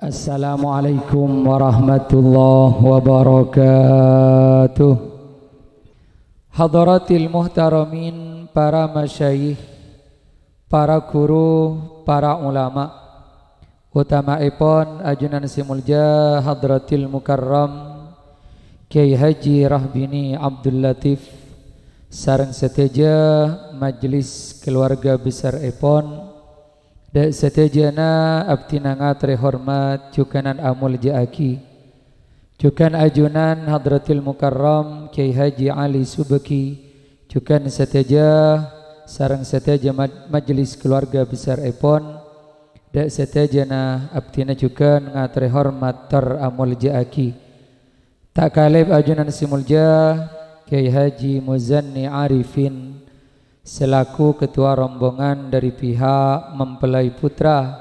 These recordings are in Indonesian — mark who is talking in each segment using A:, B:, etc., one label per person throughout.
A: Assalamualaikum warahmatullahi wabarakatuh. Hadaratil muhtaramin, para masyayikh, para guru, para ulama, utamaipun ajunan simulja Hadratil Mukarram Kyai Haji Rahbini Abdul Latif sareng seteja majelis keluarga besar ipun dan setejana abdina ngatri hormat cukanan amul jaaki cukan ajunan Hadratil Mukarram Kyai Haji Ali Subeki cukan seteja sareng seteja majelis keluarga besar ipun dan setejana abdina cukan ngatri hormat tar amul jaaki tak kalib ajunan simulja Kyai Haji Muzanni Arifin selaku ketua rombongan dari pihak mempelai putra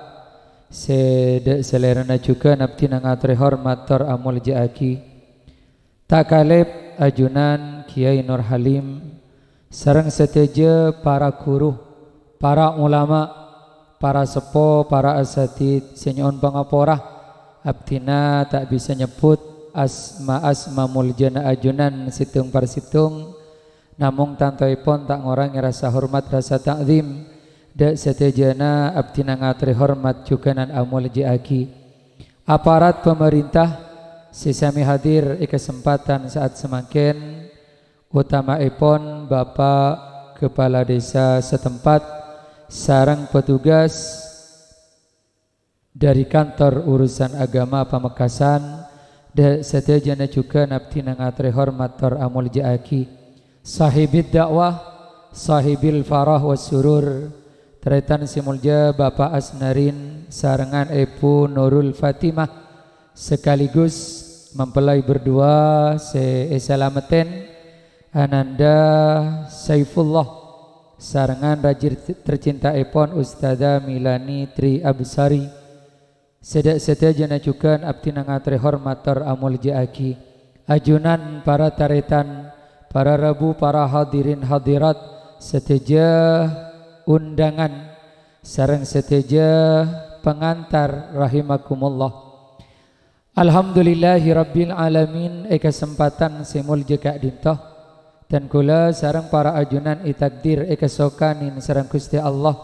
A: selerana juga nabtina ngatri hormat tor amul jaaki tak kalib ajunan Kiai Nur Halim sareng seteja para guru, para ulama, para sepo, para asatid senyon pangaporah abdina tak bisa nyebut asma muljana ajunan situng par situng namung tantoipun tak ngorangi rasa hormat rasa takzim dak setejana abdina ngatri hormat cukanan amul jaaki aparat pemerintah sesami hadir kesempatan saat semakin utamaipun Bapak Kepala Desa setempat sareng petugas dari kantor urusan agama Pamekasan dak setejana juga abdina ngatri hormat tor amul jaaki sahibid dakwah, sahibil farah was surur teraitan simulja Bapak Asnarin sarengan Ibu Nurul Fatimah sekaligus mempelai berdua selameten Ananda Saifullah sarengan rajin tercinta ipun Ustazah Milani Tri Absari sedak setejana cukan abdina ngatri hormat tor amul jaaki ajunan para taretan para rabu, para hadirin hadirat seteja undangan sareng seteja pengantar rahimakumullah. Alhamdulillahi rabbil alamin kesempatan simul jeka dintoh dan kula sareng para ajunan itakdir sokanin sareng Gusti Allah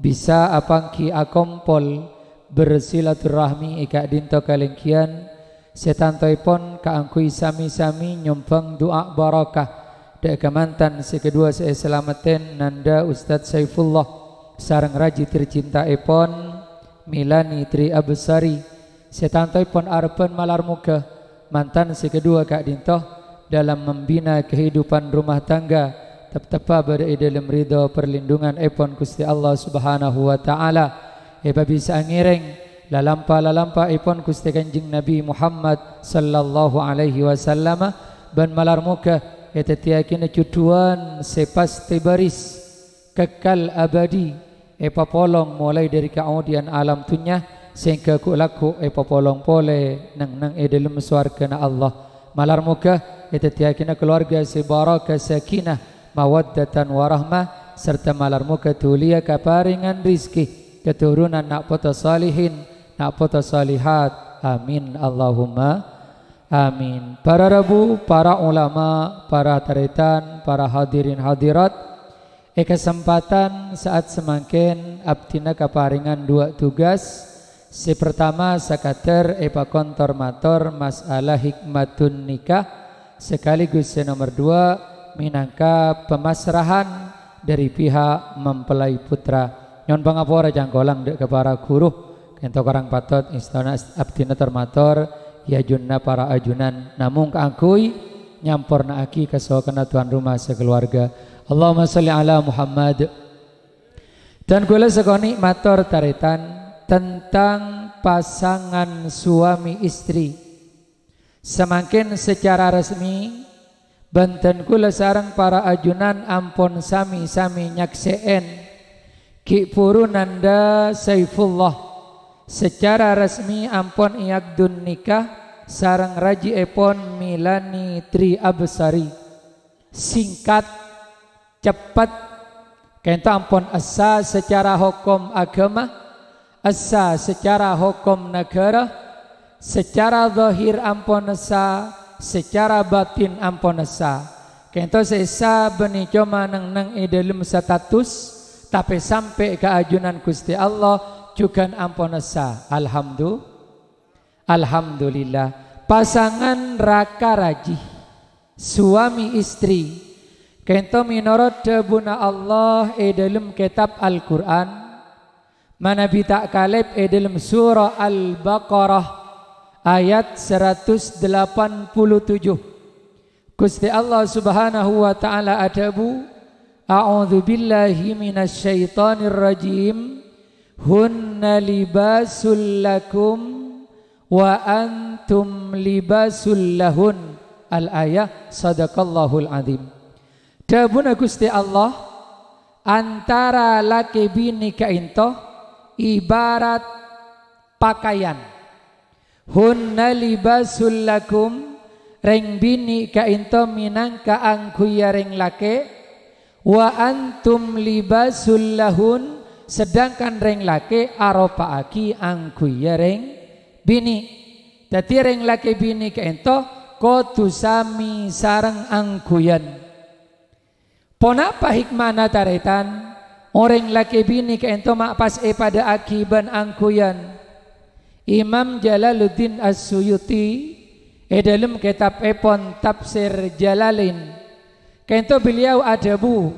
A: bisa apangki akompol bersilaturahmi ika dintoh kalengkian setantoipun kaangkui sami-sami nyumbang doa barakah dek kemantan sekedua selameten Nanda Ustadz Saifullah sareng raji tercinta ipun Milani Tri Absari setantoipun arepen malar muka mantan sekedua kak dintoh dalam membina kehidupan rumah tangga tepa berada dalam ridho perlindungan ipun Gusti Allah Subhanahu wa taala bisa ngireng lalampa ipun Gusti Kanjeng Nabi Muhammad sallallahu alaihi wasallam ban malar muka etetiakina cuduan sepasti baris kekal abadi polong mulai dari kemudian alam tunya sehingga ku laku polong pole nang dalam swarga na Allah malar muka etetiakina keluarga sebaraka sakinah mawaddatan warahmah serta malar muka tulia kaparingan rizki keturunan nak pota salihin nak foto salihat, amin Allahumma amin. Para rabu, para ulama, para taretan, para hadirin hadirat kesempatan saat semakin abdina kaparingan dua tugas si pertama sakater kontor mator masalah hikmatun nikah sekaligus nomor dua minangka pemasrahan dari pihak mempelai putra nyon pangapora jangkolang dek para guru ento karang patot istana abdina termator ya junna para ajunan namung kaangkui nyamporna aki kasokana tuan rumah sekeluarga Allahumma sholli ala Muhammad dan kula sekoni mator taretan tentang pasangan suami istri semakin secara resmi banten kula sareng para ajunan ampun sami-sami nyakseen Ki Puru Nanda Saifullah secara resmi ampun iakdun nikah sarang raji epon Milani Tri Absari singkat cepat kenta ampun asa secara hukum agama asa secara hukum negara, secara zahir ampun asa, secara batin ampun asa. Kento sesa beni cuma nang dalam status, tapi sampai ke ajunan Gusti Allah juga ampun asa. Alhamdulillah. Pasangan raka raji, suami istri, kento minurut debuna Allah dalam kitab Al-Quran, mana bita kalib dalam surah Al-Baqarah ayat 187. Gusti Allah Subhanahu wa taala adabu, a'udzu billahi minasyaitonir rajim, hunna libasul lakum wa antum libasul lahun. Al-ayah, sadaqallahul azim. Dabuna Gusti Allah, antara laki bini kainto ibarat pakaian. Hunna libasul lakum, reng bini kainto minangka angkuya reng lake, wa antum libasul lahun, sedangkan reng lake aropa aki angkuya reng bini. Dadi reng laki bini kainto kotu sami sarang angkuyan. Ponapa hikmana taretan orang laki bini kainto makpas pada akiban angkuyan. Imam Jalaluddin As-Suyuti dalam kitab epon Tafsir Jalalain, kainto beliau adabu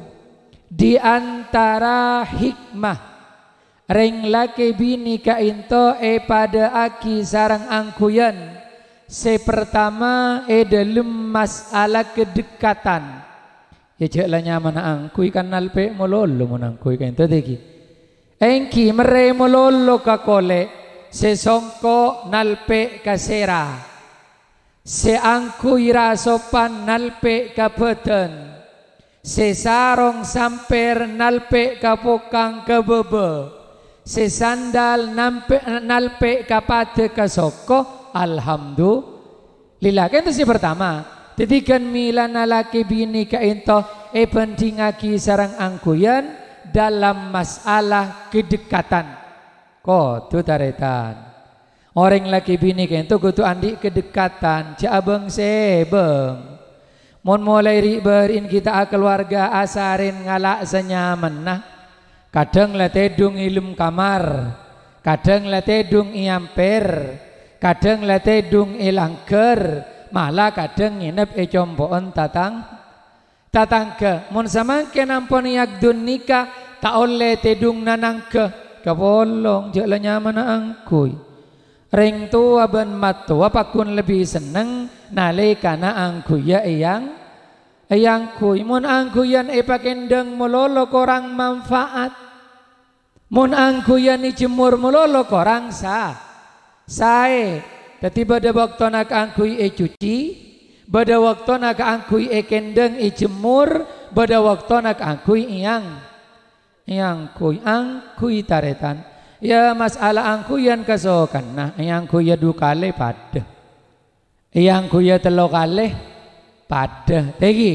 A: di antara hikmah reng laki bini kainto pada aki sarang angkuyan. Sepertama dalam masalah kedekatan. Ya jeklah nyaman angkuy kan nalpe mololo monangkuy kainto deki. Engki mere mololo kakole, sesongko nalpe kasera. Seangkuy rasopan nalpe kapeten. Sesarong samper nalpe kapokang kebebe. Sesandal nalpe kapate kasoko. Alhamdulillah. Kan itu si pertama. Tetikan mila nalaki bini kainto penting aki sarang angkuyan dalam masalah kedekatan. Ko tu taretan. Orang laki bini kainto kutu andi kedekatan. Cabeng sebeng. Mon mulai riberin kita keluarga asarin ngalak senyaman nah. Kadang latedung ilum kamar, kadang latedung iamper, kadang latedung ilangker, malah kadang nginep compoon tatangke. Mun samangke nampon yagdun nikah tak oleh tedung nanangke kabolong jala nyaman angkuy. Ring tua ben matua pakun lebih seneng nalika na angkuy ya eyang kuy. Mun angkuyan pakendeng mololo korang manfaat. Mun angkuyan jemur mololo korang sae. Tadi pada waktu nak angkuy cuci, pada waktu nak angkuy kendeng jemur, pada waktu nak angkuy angkuy taretan. Ya masalah angkuyan kasokan nah, angkuy dukale pada, angkuy telo kale pada. Tegi,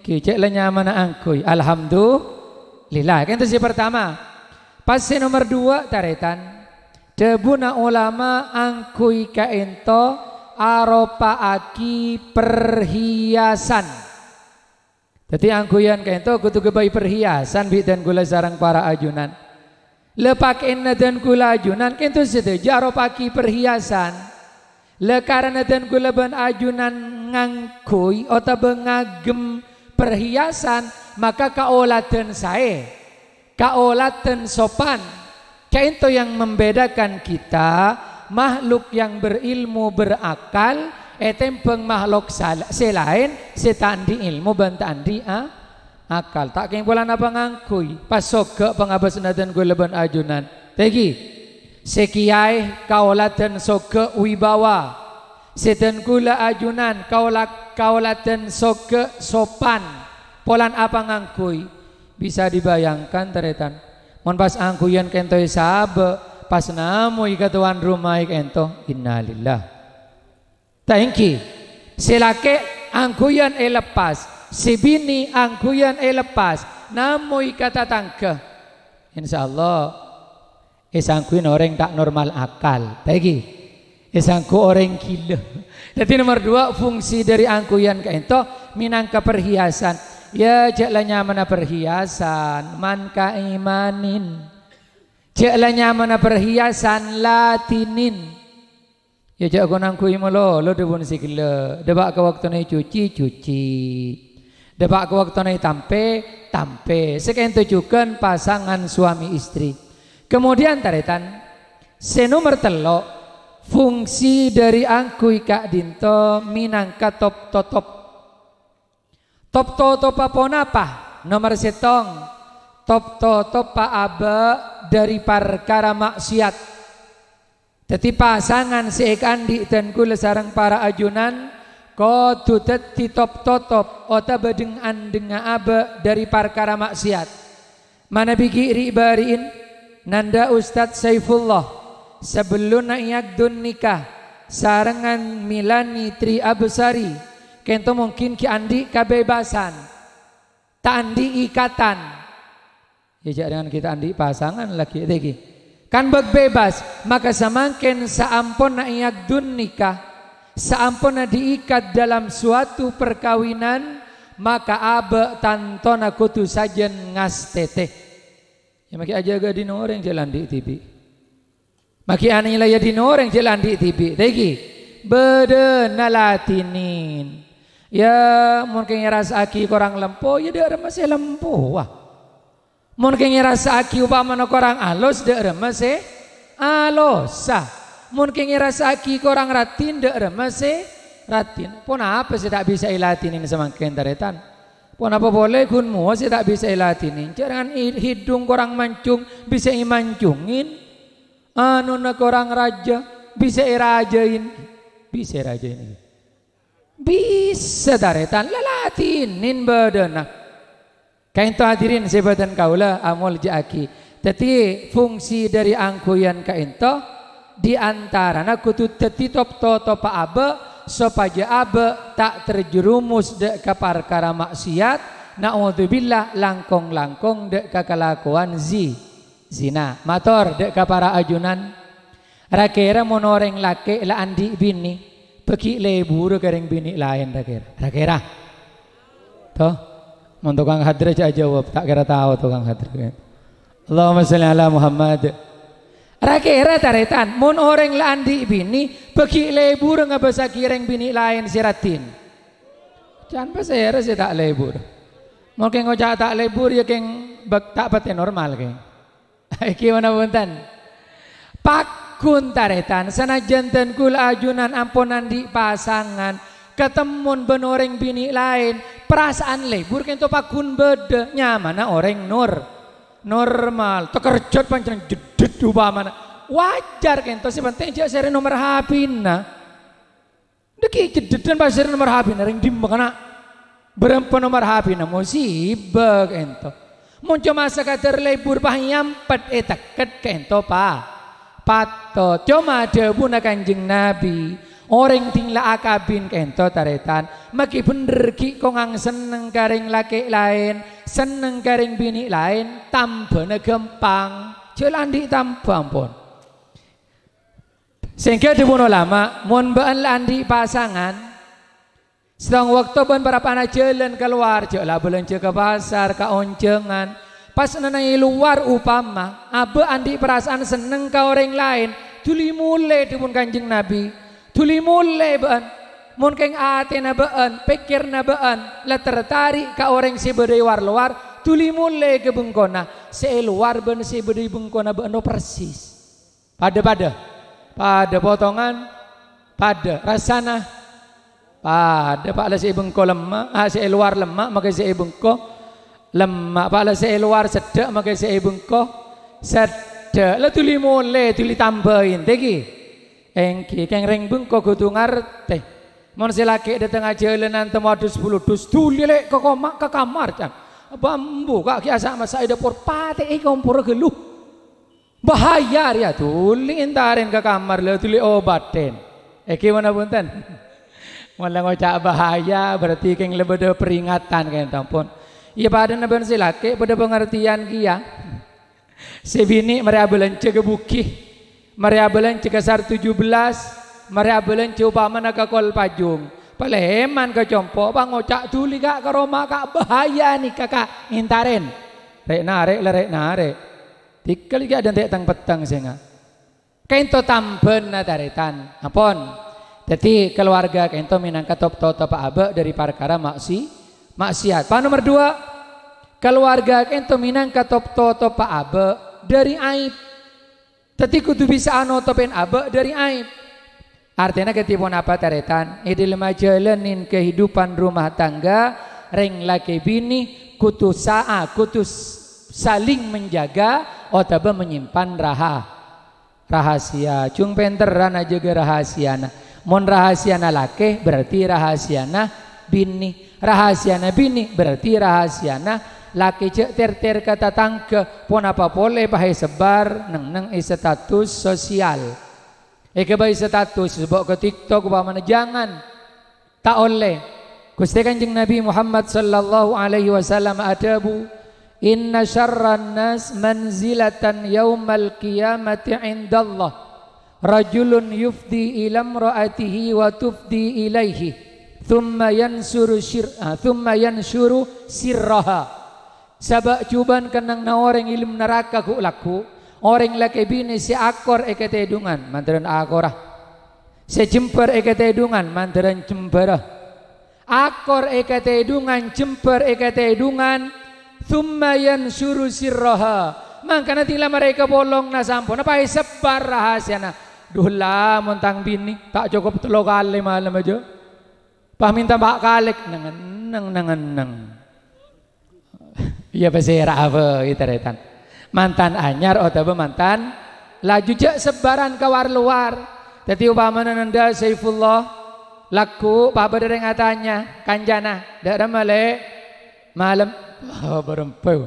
A: cek nyaman angkuy. Alhamdulillah. Kan itu si pertama. Pasti nomor dua taretan. Debuna ulama angkuy kaento aropa aki perhiasan. Jadi angkuyan kaento kutu kebai perhiasan bidan gula sarang para ajunan. Lepakin dan gula ajunan kaento sedeja aropa aki perhiasan. Karena dan gula ban ajunan ngangkuy atau bengagem perhiasan, maka kaolatan saya, kaolatan sopan. Kainto yang membedakan kita makhluk yang berilmu berakal tempeng makhluk selain setandi ilmu bantandi akal. Tak keng bulan apa ngangkuy pasok ke pengabas dan gula ban ajunan. Tegi sekiai kaulatan soke wibawa, seten gula ajunan kaulatan soke sopan. Polan apa ngangkuy bisa dibayangkan teretan. Mon pas angkuyan kento sabe pas namu ikatuan rumah kento innalillah. Tangki selake angkuyan lepas, si bini angkuyan lepas, namu ikata tangke. Insyaallah Esangku ini orang tak normal akal. Lagi. Esangku orang gila. Jadi nomor 2 fungsi dari angkuyan kaento minangka perhiasan. Ya jaklah nyaman perhiasan man kaimanin. Jaklah nyaman perhiasan latinin. Ya jak gonang kui molo lo debun sikile. Debak ke waktu nai cuci. Debak ke waktu nai tampe. Sekento juga pasangan suami istri. Kemudian taretan senomor telo fungsi dari angkui kak dinto minangka top apa napa nomor setong top pa aba dari perkara maksiat. Teti pasangan seekandi dan kula sarang para ajunan ko tutet top ota bedeng andenga aba dari perkara maksiat. Mana bigi bariin nanda Ustadz Saifullah sebelum naiyak nikah sarangan milani tri abesari kento mungkin ki andi kebebasan tak andi ikatan ya jangan kita andi pasangan lagi lagi kan bebas maka semakin saampun naiyak nikah saampun diikat dalam suatu perkawinan maka abe tantona kutu sajen ngas teteh. Ya maki aja ga di noreng jalan di TV. Maki aneh lah ya di noreng jalan di TV. Tegi bede nalatinin. Ya mungkin ngerasa aki korang lempo ya dia masih lempo wah. Mungkin ngerasa aki upama no korang alos dia masih alosa. Mungkin ngerasa aki korang ratin dia masih ratin. Pun apa sih tak bisa ilatinin semakin taretan. Pun apa boleh kun mua saya tak bisa ilatinin. Jangan hidung korang mancung bisa imancungin. Anu nak korang raja bisa irajain. Bisa irajain. Bisa daretan lalatinin badana. Kainto hadirin sebatan kaula amol jaki. Teti fungsi dari angkuyan kainto di antara nak kutu teti top pa abe supaya abe tak terjerumus dek ke perkara maksiat naudzubillah langkong dek ke kelakuan zina mator dek ke para ajunan rakira monoreng laki la andi bini beki lebur kering bini lain rakira toh mon tukang hadra jawab tak kira tahu tukang hadra Allahumma sholli ala Muhammad. Rakira taretan, mun orang landi bini, bagi lebur ngabasa kireng bini lain siratin. Jangan pasera sih tak lebur. Mungkin ngocak tak lebur ya keng tak pati normal keng. Gimana buntan? Pakun taretan, sana jantan kul ajunan ampunan di pasangan, ketemun benoreng bini lain, perasaan lebur kento pakun beda nyamana orang normal tekerjot pancen jedet upamana wajar kento sih penting jak seri nomor hapina deki jedetan pas seri nomor hapina ring dimakna berempat nomor hapina musibah kento muncul masa kader lebur pahiampet teket kento pato cuma debu na kanjeng Nabi orang tingla akabin kento taretan maki bener ki kongang seneng karing laki lain seneng karing bini lain tambahnya gampang jelandi tambah pun sehingga dibunuh lama mohon baan landi pasangan sedang waktu pun berapa anak jalan keluar jelah belanja ke pasar ke oncengan pas nanai luar upama abe andi perasaan seneng ke orang lain tuli mulai dibun kanjeng Nabi tuli mulai baan mun keng ate na baan pikir na baan la tertarik ka orang si bedai war luar tuli mulai ke bengkona si luar ben si bedai bengkona baan persis pada potongan pada rasana pada pak si bengko lemak si luar lemak maka si bengko lemak pak si luar sedek maka si bengko sedek la tuli mulai tuli tambahin tegi engki keng ring bengko kudu ngarteh mon silaki di tengah jalanan temu ada 10 dus tulilek ke kamar can bambu kak kiasa masa ida por pate kompor geluh bahaya ya tuli intarin ke kamar le tuli obaten gimana punten malah ngocak bahaya berarti keng lebih peringatan kayak tampon iya pada naben silaki pada pengertian kia Si bini mereka belanja ke bukih, mereka belanja ke sar 17, mereka belanja upama nak kol pajung. Paleman ke compo, bang ngocak tuli kak ke Roma kak bahaya nih kakak ngintaren. Rek narek. Tikal juga ada tang petang senga. Kento tamben na taretan. Apon. Jadi keluarga kento minangka top pak abe dari perkara maksiat. Pak nomor 2, keluarga kento minangka top pak abe dari aib. Tapi kudu bisa anotopin abe dari aib. Artinya ketipun apa taretan? Idil majalanin kehidupan rumah tangga, reng laki bini kudu saling menjaga, otaba menyimpan rahasia. Cung penteran aja ke rahasiana. Mon rahasiana laki berarti rahasiana bini. Rahasiana bini berarti rahasiana laki cek ter kata tangke pun apa boleh bahaya sebar neng status sosial. Bayi status sebab ke TikTok mana jangan tak oleh. Gusti Kanjeng Nabi Muhammad sallallahu alaihi wasallam adabu inna syarran nas manzilatan yaumal qiyamati indallah rajulun yufdi ila imraatihi wa tufdi ilaihi thumma yanshuru sirraha. Sabak cuban kenang na orang ilim neraka ku laku. Orang laki bini si akor ekete edungan mandaran akorah. Si jemper ekete edungan mandaran jemperah. Akor ekete edungan jemper ekete edungan. Thumma yanshuru sirraha. Mangkana tila mereka bolong na sampun. Apa sebar rahasia na. Duh lah montang bini tak cukup 3 kali malam aja. Paminta bak kalik nang. Iya pasera apa itaretan. Mantan anyar atau mantan laju jak sebaran kawar luar. Jadi upama nanda Saifullah laku papa dereng atanya kanjana dak male malam berempau.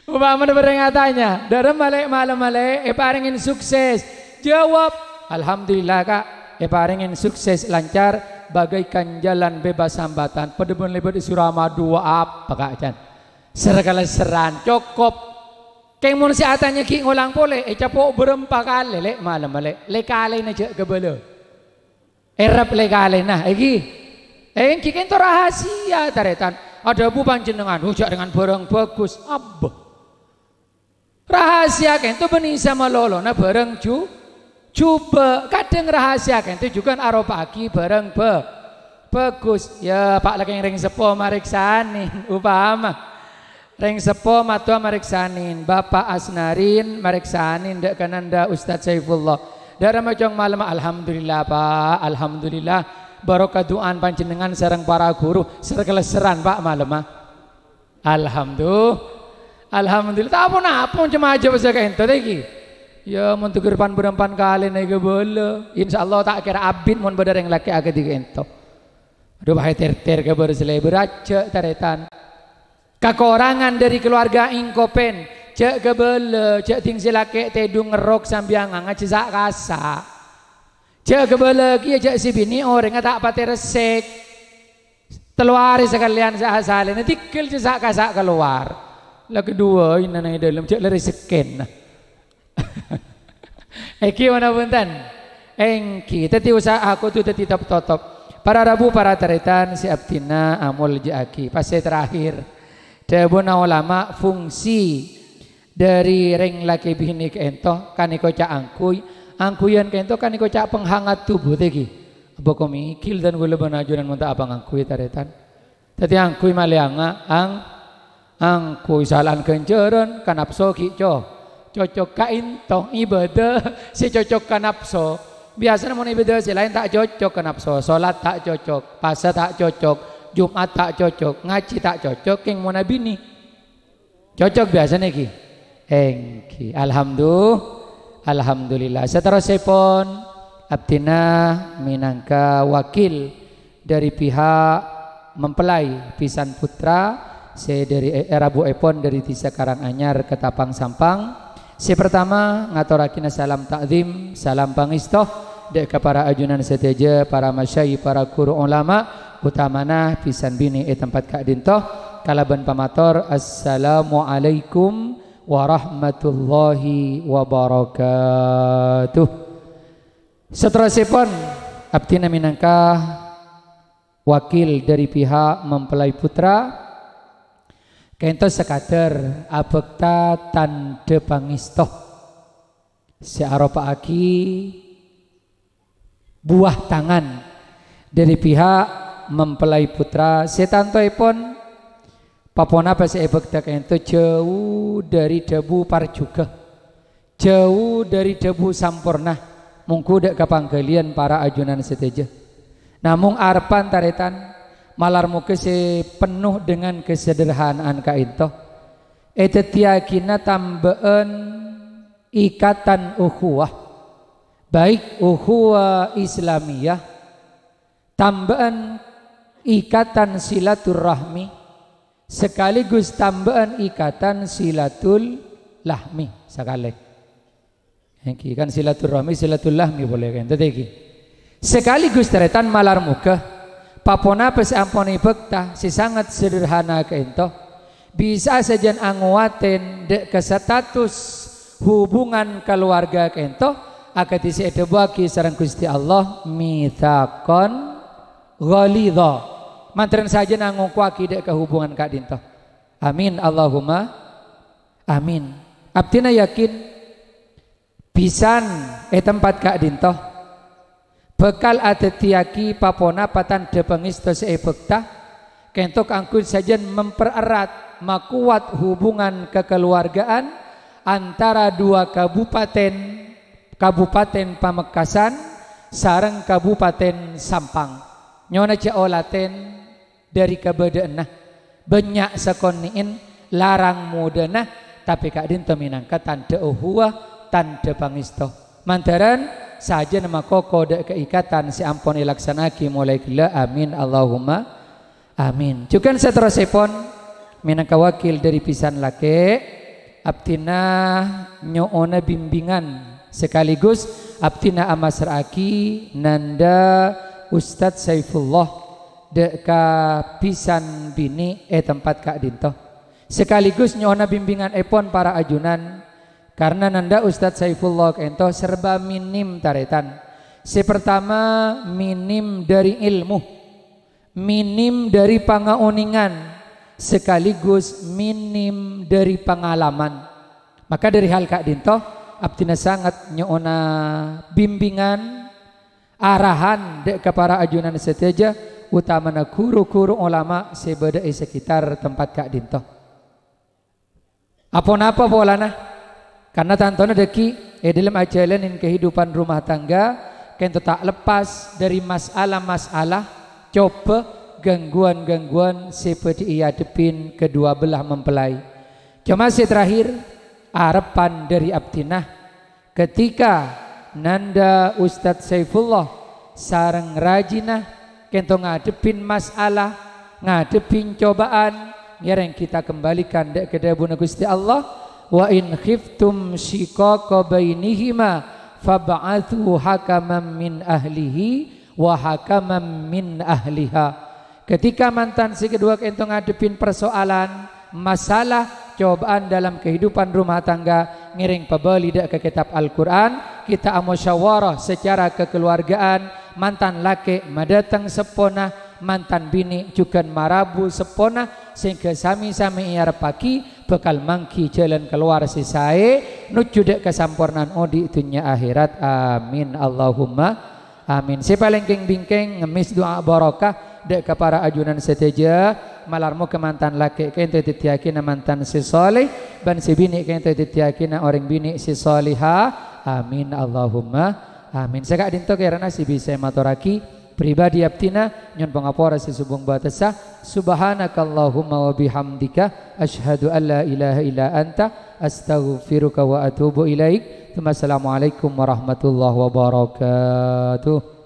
A: Upama dereng atanya dak malam paringin sukses. Jawab alhamdulillah kak paringin sukses lancar bagaikan jalan bebas hambatan. Pedebun lebet di Suramadu apa kak Chan. Serkala seran cukup. Keng mun si atanya ki ngulang pole capok berempat kali lek malam lek kali na cek kebelo. Erap lek kali nah iki. Ki kento rahasia taretan. Ada bu panjenengan hujak dengan barang bagus. Abah. Rahasia kento benih sama lolo na barang coba kadang rahasia kento juga aro pagi barang bagus. Ya Pak lagi ring sepo mariksanin upama. Reng sepo matua mariksanin Bapak Asnarin mariksanin dak kananda Ustadz Saifullah dara macong malam alhamdulillah Pak alhamdulillah barokah doan panjenengan sareng para guru serkeleseran Pak malam alhamdulillah tak apa cuma aja bisa kayak ente lagi ya mun tuker pan berempan kali naik bola insyaallah tak kira abid mun badar yang laki agak tiga ento aduh bahaya ter ke baru selai beraca taretan. Kekorangan dari keluarga ingkopen cek kebele cek ting silake tedung ngerok sambiangan ngacizak kasa cek kebele kia cek si bini orang tak pati resek teluari sekalian sahasalin nanti kel cizak kasa keluar lah kedua ini nang dalam cek lari seken eki mana punten engki teti usaha aku tu teti top para rabu para taretan si abtina amul jaki pasti terakhir. Dabuna ulama fungsi dari reng laki bini kento kaniko cak angkuyan kento kaniko cak penghangat tubuh tegi apa komikil dan gula banajuran munta apa ngangkuy taretan tadi angkuy malianga angkuy salan kenceran kanapso kico cocok kainto ibadah si cocok kanapso biasanya mau ibadah si lain tak cocok kanapso sholat tak cocok puasa tak cocok Jumat tak cocok, ngaji tak cocok, keng mau bini cocok biasanya ki, engki, alhamdulillah. Seterusnya pun abdina minangka wakil dari pihak mempelai pisan putra, saya dari Rabu Epon dari Tisa Karanganyar ke Tapang Sampang. Si pertama ngatorakina salam takzim, salam pangistoh dek para ajunan seteja, para masyai, para guru ulama. Utamana pisan bini tempat kak dintoh kalaban pamator assalamualaikum warahmatullahi wabarakatuh. Seterusipun abdina minangka wakil dari pihak mempelai putra kento sekadar abekta tanda pangistoh searopaaki buah tangan dari pihak mempelai putra setantoipun papona pas ebekta kento jauh dari debu parjuga, jauh dari debu sampurna mungku dek kapanggalian para ajunan seteja. Namung arpan taretan malar muke se penuh dengan kesederhanaan kainto. Etetiakina tambaan ikatan ukhuwah, baik ukhuwah Islamiyah, tambaan ikatan silaturahmi, sekaligus tambaan ikatan silatul lahmi sekali. Hengki kan silaturahmi silatulahmi boleh kan tadi sekaligus teretan malar muka papona pes amponi bekta si sangat sederhana kento bisa saja anguaten dek ke status hubungan keluarga kento akati si edebaki sareng Gusti Allah mitsaqon ghalidha mantren saja nangukuaki dek ke hubungan kak dinto. Amin Allahumma amin. Abdina yakin pisan tempat kak dintoh bekal ada tiaki papona patan depengisto seebekta kentok angkut saja mempererat makuat hubungan kekeluargaan antara dua kabupaten Pamekasan sareng kabupaten Sampang nyona jaolaten dari kebedaanah banyak sekoniin larang mudana tapi kak dintoh minangka tanda uhuwa tanda pangisto mantaran saja nama koko dek keikatan si ampun ilaksanaki mulai gila amin Allahumma amin. Juga seterusipun minangka wakil dari pisan lake abtina nyoona bimbingan sekaligus abtina amasraki nanda Ustadz Saifullah dek ka pisan bini tempat kak dinto sekaligus nyoona bimbingan epon para ajunan karena nanda Ustadz Saifullah ento serba minim taretan. Si pertama minim dari ilmu, minim dari pangauningan, sekaligus minim dari pengalaman. Maka dari hal kak dinto, abdina sangat nyoona bimbingan, arahan dek ke para ajunan seteja, utamana guru-guru ulama sebeda sekitar tempat kak dinto. Apa-apa bolana? Karena tantona deki dalam ajalanin kehidupan rumah tangga kento tak lepas dari masalah-masalah coba gangguan-gangguan seperti ia depin kedua belah mempelai. Cuma terakhir harapan dari abdinah ketika nanda Ustadz Saifullah sareng rajinah kento ngadepin masalah ngadepin cobaan yang kita kembalikan dek kedabuna Gusti Allah. Wa in khiftum shiqaqa bainihima fab'athu hakaman min ahlihi wa hakaman min ahliha. Ketika mantan si kedua kento ngadepin persoalan masalah cobaan dalam kehidupan rumah tangga ngiring pebeli dak ke kitab Al-Qur'an kita amusyawarah secara kekeluargaan mantan laki madatang sepona mantan bini juga marabu sepona sehingga sami-sami iarepaki bekal mangki jalan keluar sisae nuju dek kesampurnaan odi dunya akhirat amin Allahumma amin. Si paling bingkeng ngemis doa barokah dek ke para ajunan seteja malarmu ke mantan laki kento titiakina mantan si soleh ban si bini kento titiakina orang bini si soliha amin Allahumma amin. Sekak dinto karena si bisa maturaki pribadi abtina nyon pangapora si subung batasa subhanakallahumma wa bihamdika asyhadu an la ilaha illa anta astaghfiruka wa atubu ilaik. Assalamualaikum warahmatullahi wabarakatuh.